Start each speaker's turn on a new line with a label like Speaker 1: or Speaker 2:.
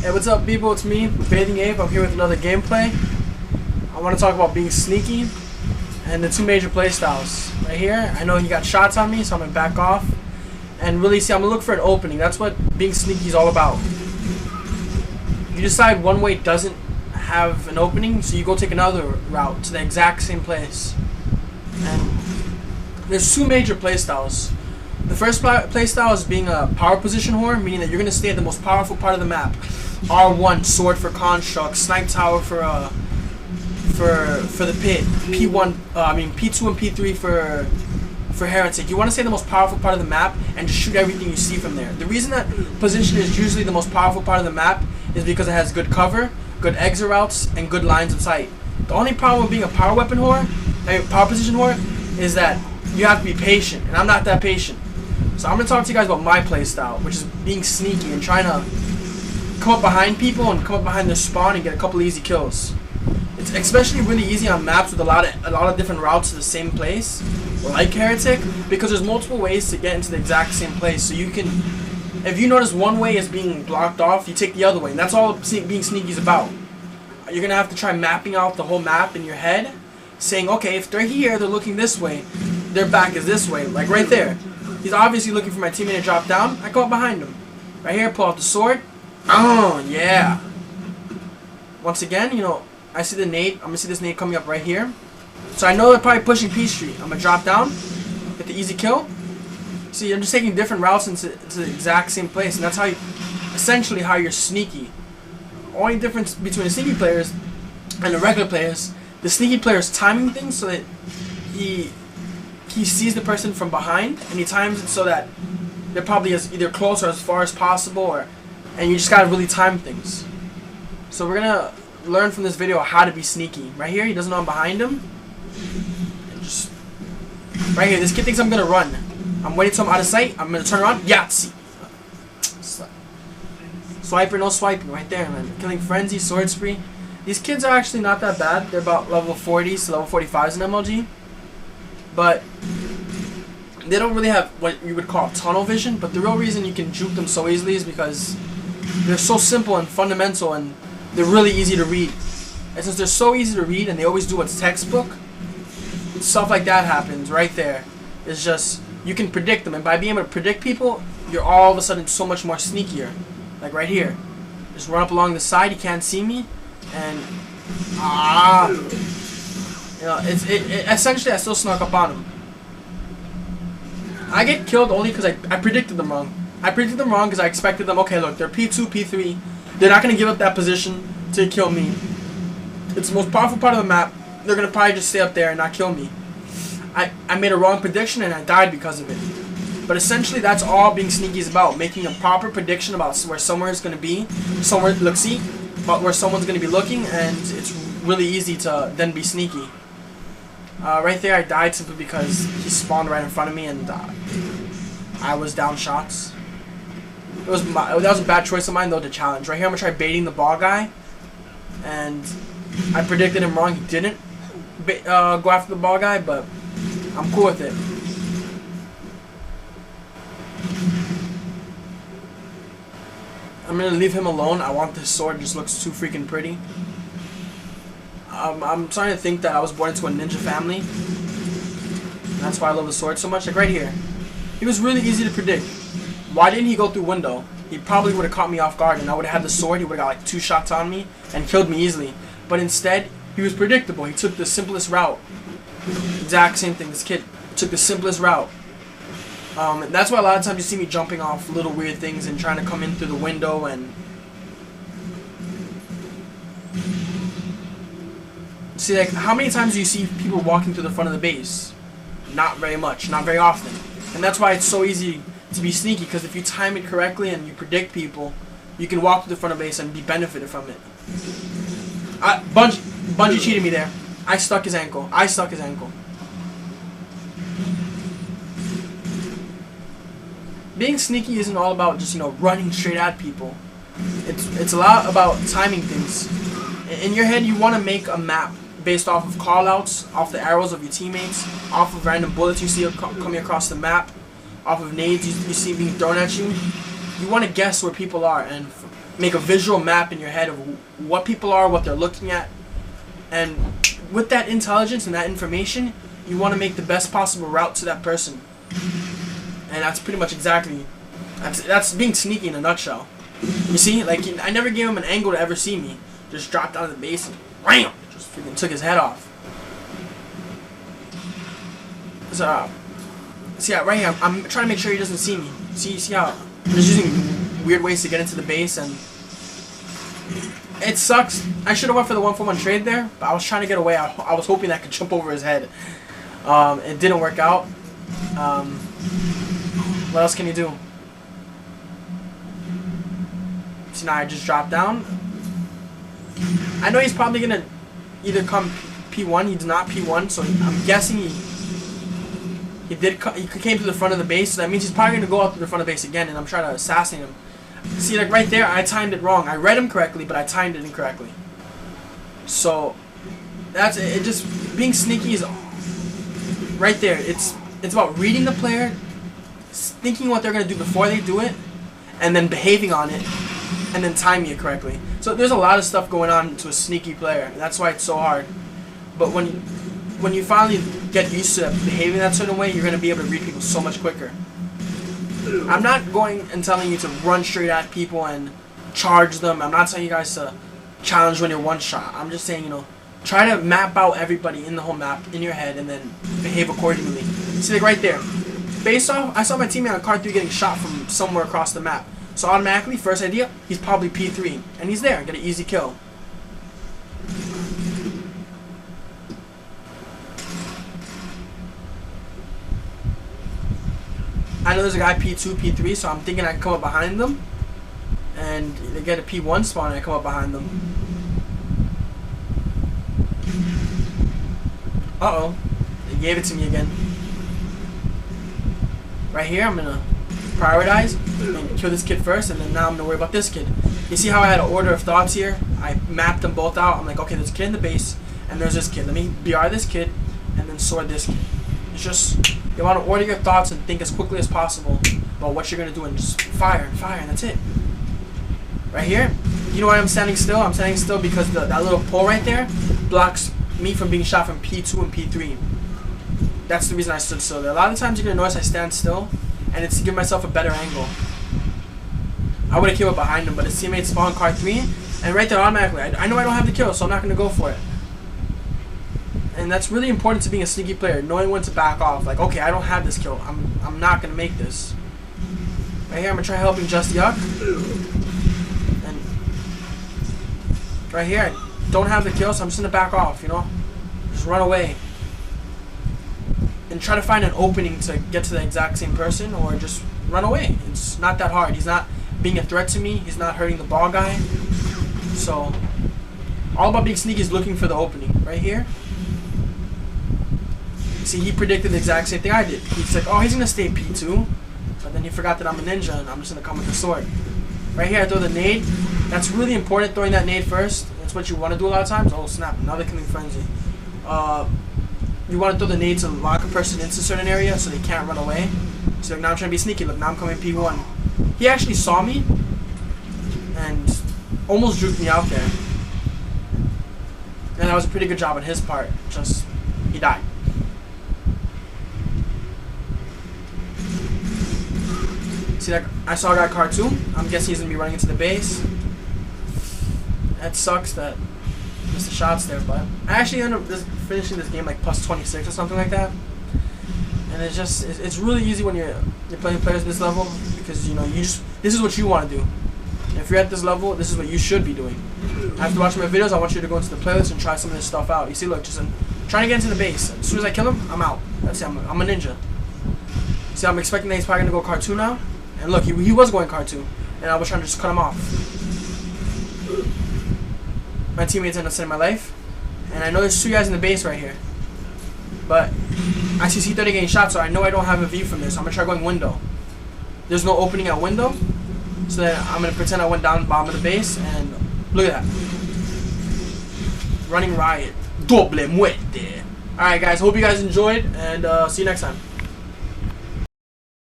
Speaker 1: Hey, what's up, people? It's me, Bathing Ape. I'm here with another gameplay. I want to talk about being sneaky and the two major playstyles. Right here, I know he got shots on me, so I'm going to back off. And really, see, I'm going to look for an opening. That's what being sneaky is all about. You decide one way doesn't have an opening, so you go take another route to the exact same place. And there's two major playstyles. The first playstyle is being a power position whore, meaning that you're going to stay at the most powerful part of the map. R1, sword for construct, snipe tower for the pit, P2 and P3 for heretic. You want to stay at the most powerful part of the map and just shoot everything you see from there. The reason that position is usually the most powerful part of the map is because it has good cover, good exit routes, and good lines of sight. The only problem with being a power weapon whore, power position whore, is that you have to be patient, and I'm not that patient. So I'm going to talk to you guys about my playstyle, which is being sneaky and trying to come up behind people and come up behind their spawn and get a couple easy kills. It's especially really easy on maps with a lot of different routes to the same place, like Heretic, because there's multiple ways to get into the exact same place. So you can, if you notice one way is being blocked off, you take the other way, and that's all being sneaky is about. You're going to have to try mapping out the whole map in your head, saying, okay, if they're here, they're looking this way, their back is this way, like right there. He's obviously looking for my teammate to drop down. I go up behind him. Right here, pull out the sword. Oh, yeah. Once again, you know, I see the nade. I'm going to see this nade coming up right here. So I know they're probably pushing P Street. I'm going to drop down, get the easy kill. See, I'm just taking different routes into the exact same place. And that's how you, essentially how you're sneaky. Only difference between the sneaky players and the regular players, the sneaky player is timing things so that he sees the person from behind, and he times it so that they're probably either close or as far as possible, and you just gotta really time things. So we're gonna learn from this video how to be sneaky. Right here, he doesn't know I'm behind him. And just right here, this kid thinks I'm gonna run. I'm waiting till I'm out of sight. I'm gonna turn around. Yahtzee. Swiper, no swiping. Right there, man. Killing frenzy, sword spree. These kids are actually not that bad. They're about level 40s to level 45s in MLG. But they don't really have what you would call tunnel vision. But the real reason you can juke them so easily is because they're so simple and fundamental, and they're really easy to read. And since they're so easy to read and they always do what's textbook, stuff like that happens right there. It's just, you can predict them. And by being able to predict people, you're all of a sudden so much more sneakier. Like right here. Just run up along the side, he can't see me. And, you know, essentially I still snuck up on him. I get killed only because I predicted them wrong. I predicted them wrong because I expected them, okay, look, they're P2, P3. They're not going to give up that position to kill me. It's the most powerful part of the map. They're going to probably just stay up there and not kill me. I made a wrong prediction and I died because of it. But essentially that's all being sneaky is about. Making a proper prediction about where somewhere is going to be. Somewhere, look, see? About where someone's going to be looking, and it's really easy to then be sneaky. Right there I died simply because he spawned right in front of me and I was down shots. That was a bad choice of mine though to challenge. Right here I'm going to try baiting the ball guy, and I predicted him wrong. He didn't go after the ball guy, but I'm cool with it. I'm going to leave him alone. I want this sword, it just looks too freaking pretty. I'm starting to think that I was born into a ninja family. And that's why I love the sword so much. Like right here. He was really easy to predict. Why didn't he go through window? He probably would have caught me off guard, and I would have had the sword. He would have got like 2 shots on me and killed me easily. But instead, he was predictable. He took the simplest route. Exact same thing. This kid took the simplest route. And that's why a lot of times you see me jumping off little weird things and trying to come in through the window and... See, like, how many times do you see people walking through the front of the base? Not very much, not very often. And that's why it's so easy to be sneaky, because if you time it correctly and you predict people, you can walk through the front of the base and be benefited from it. Bungie cheated me there. I stuck his ankle. Being sneaky isn't all about just, you know, running straight at people. It's a lot about timing things. In your head, you want to make a map based off of callouts, off the arrows of your teammates, off of random bullets you see coming across the map, off of nades you see being thrown at you. you want to guess where people are and make a visual map in your head of what people are, what they're looking at, and with that intelligence and that information, you want to make the best possible route to that person. And that's pretty much exactly, that's being sneaky in a nutshell. You see, like, I never gave him an angle to ever see me. Just dropped down to the base and wham! Just freaking took his head off. So, see, right here, I'm trying to make sure he doesn't see me. See how I'm just using weird ways to get into the base, and it sucks. I should have went for the 1-for-1 trade there, but I was trying to get away. I was hoping I could jump over his head. It didn't work out. What else can you do? See, now I just dropped down. I know he's probably gonna either come P1. He's not P1, so I'm guessing he came to the front of the base. So that means he's probably gonna go up to the front of the base again, and I'm trying to assassinate him. See, like right there, I timed it wrong. I read him correctly, but I timed it incorrectly. So that's it. Just being sneaky is right there. It's about reading the player, thinking what they're gonna do before they do it, and then behaving on it, and then timing it correctly. So there's a lot of stuff going on to a sneaky player. That's why it's so hard. But when you finally get used to behaving that certain way, you're gonna be able to read people so much quicker. I'm not going and telling you to run straight at people and charge them. I'm not telling you guys to challenge when you're one shot. I'm just saying, you know, try to map out everybody in the whole map in your head and then behave accordingly. See, like right there. Based off, I saw my teammate on card 3 getting shot from somewhere across the map. So automatically, first idea, he's probably P3. And he's there, get an easy kill. I know there's a guy P2, P3, so I'm thinking I can come up behind them. And they get a P1 spawn and I come up behind them. Uh-oh. They gave it to me again. Right here, I'm gonna prioritize and kill this kid first, and then now I'm gonna worry about this kid. You see how I had an order of thoughts here? I mapped them both out. I'm like, okay, there's a kid in the base, and there's this kid. Let me BR this kid, and then sword this kid. It's just, you want to order your thoughts and think as quickly as possible about what you're gonna do, and just fire, and that's it. Right here, you know why I'm standing still? I'm standing still because that little pole right there blocks me from being shot from P2 and P3. That's the reason I stood still there. A lot of times you're going to notice I stand still, and it's to give myself a better angle. I would have killed behind him, but his teammate spawned card 3, and right there automatically, I know I don't have the kill, so I'm not going to go for it. And that's really important to being a sneaky player, knowing when to back off. Like, okay, I don't have this kill. I'm not going to make this. Right here, I'm going to try helping Just Yuck. And right here, I don't have the kill, so I'm just going to back off, you know? Just run away. And try to find an opening to get to the exact same person, or just run away. It's not that hard. He's not being a threat to me. He's not hurting the ball guy. So, all about being sneaky is looking for the opening. Right here. See, he predicted the exact same thing I did. He's like, oh, he's going to stay P2. But then he forgot that I'm a ninja, and I'm just going to come with the sword. Right here, I throw the nade. That's really important, throwing that nade first. That's what you want to do a lot of times. Oh, snap. Another killing frenzy. You want to throw the nade to lock a person into a certain area so they can't run away. So like, now I'm trying to be sneaky. Look, now I'm coming P1. He actually saw me and almost juked me out there. And that was a pretty good job on his part. Just, he died. See, that I saw a guy card 2. I'm guessing he's going to be running into the base. That sucks that missed the shots there, but I actually ended up finishing this game like plus 26 or something like that. And it's just, it's really easy when you're playing players at this level, because you know, this is what you want to do. And if you're at this level, this is what you should be doing. After watching my videos, I want you to go into the playlist and try some of this stuff out. You see, look, just trying to get into the base. As soon as I kill him, I'm out. That's it, I'm a ninja. See, I'm expecting that he's probably going to go card 2 now. And look, he was going card 2. And I was trying to just cut him off. My teammates end up saving my life. And I know there's 2 guys in the base right here. But I see C30 getting shot, so I know I don't have a view from this. So I'm going to try going window. There's no opening at window. So then I'm going to pretend I went down the bottom of the base. And look at that. Running riot. Doble muerte. Alright guys, hope you guys enjoyed. And see you next time.